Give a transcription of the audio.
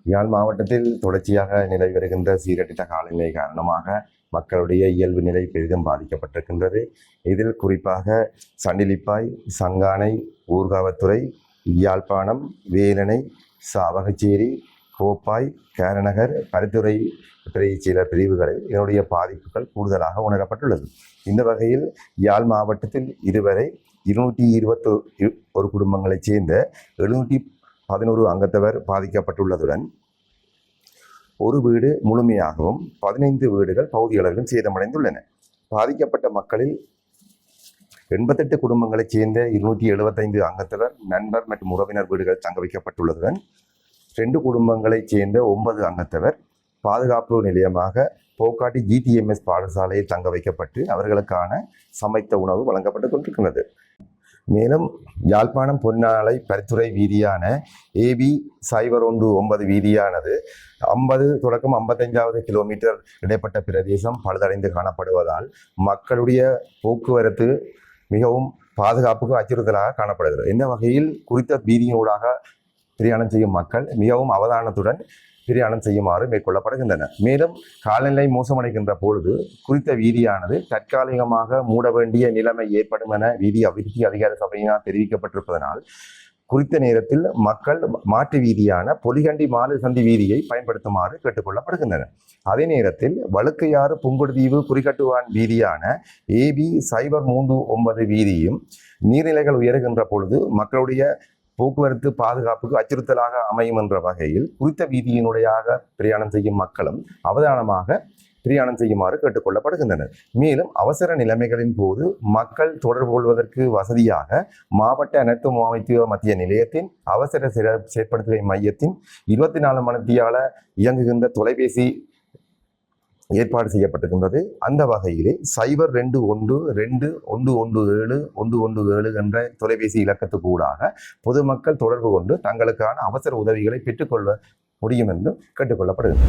யாழ் மாவட்டத்தில் தொடர்ச்சியாக நிலவி வருகின்ற சீரற்ற காலநிலை காரணமாக மக்களுடைய இயல்பு நிலை பெரிதும் பாதிக்கப்பட்டிருக்கின்றது. இதில் குறிப்பாக சண்டிலிப்பாய், சங்கானை, ஊர்காவத்துறை, யாழ்ப்பாணம், வேலனை, சாவகச்சேரி, கோப்பாய், கேரநகர், பருத்துறை சில பிரிவுகளில் இதனுடைய பாதிப்புகள் கூடுதலாக உணரப்பட்டுள்ளது. இந்த வகையில் யாழ் மாவட்டத்தில் இதுவரை 221 குடும்பங்களைச் சேர்ந்த 711 அங்கத்தவர் பாதிக்கப்பட்டுள்ளதுடன் ஒரு வீடு முழுமையாகவும் 15 வீடுகள் பகுதியளவிலும் சேதமடைந்துள்ளன. பாதிக்கப்பட்ட மக்களில் 88 குடும்பங்களைச் சேர்ந்த 275 அங்கத்தவர், நண்பர் மற்றும் உறவினர் வீடுகள் தங்க வைக்கப்பட்டுள்ளதுடன் 2 குடும்பங்களைச் சேர்ந்த 9 அங்கத்தவர் பாதுகாப்பு நிலையமாக போக்காட்டி GTMS பாடசாலையில் தங்க வைக்கப்பட்டு அவர்களுக்கான சமைத்த உணவு வழங்கப்பட்டுக் கொண்டிருக்கிறது. மேலும் யாழ்ப்பாணம் பொன்னாலை பரித்துறை வீதியான AB 019 வீதியானது 50 தொடக்கம் 55வது கிலோமீட்டர் இடைப்பட்ட பிரதேசம் பழுதடைந்து காணப்படுவதால் மக்களுடைய போக்குவரத்து மிகவும் பாதுகாப்புக்கு அச்சுறுத்தலாக காணப்படுகிறது. இந்த வகையில் குறித்த வீதியூடாக பிரயாணம் செய்யும் மக்கள் மிகவும் அவதானத்துடன் பிரயாணம் செய்யுமாறு மேற்கொள்ளப்படுகின்றன. மேலும் காலநிலை மோசமடைகின்ற பொழுது குறித்த வீதியானது தற்காலிகமாக மூட வேண்டிய நிலைமை ஏற்படும் என வீதி அபிவிருத்தி அதிகார சபையினால் தெரிவிக்கப்பட்டிருப்பதனால் குறித்த நேரத்தில் மக்கள் மாற்று வீதியான பொலிகண்டி மாலை சந்தி வீதியை பயன்படுத்துமாறு கேட்டுக்கொள்ளப்படுகின்றனர். அதே நேரத்தில் வழுக்கையாறு புங்குடுதீவு குறிகட்டுவான் வீதியான AB 039 வீதியும் நீர்நிலைகள் உயர்கின்ற பொழுது மக்களுடைய போக்குவரத்து பாதுகாப்புக்கு அச்சுறுத்தலாக அமையும் என்ற வகையில் குறித்த வீதியினுடையாக பிரயாணம் செய்யும் மக்களும் அவதானமாக பிரயாணம் செய்யுமாறு கேட்டுக்கொள்ளப்படுகின்றனர். மேலும் அவசர நிலைமைகளின் போது மக்கள் தொடர்பு கொள்வதற்கு வசதியாக மாவட்ட அனைத்து முகாமைத்துவ மத்திய நிலையத்தின் அவசர செயற்படுத்துகை மையத்தின் 24 மணித்தியால இயங்குகின்ற தொலைபேசி ஏற்பாடு செய்யப்பட்டிருக்கின்றது. அந்த வகையிலே 0212117 என்ற தொலைபேசி இலக்கத்துக்கு ஊடாக பொதுமக்கள் தொடர்பு கொண்டு தங்களுக்கான அவசர உதவிகளை பெற்றுக்கொள்ள முடியும் என்று கேட்டுக்கொள்ளப்படுகிறது.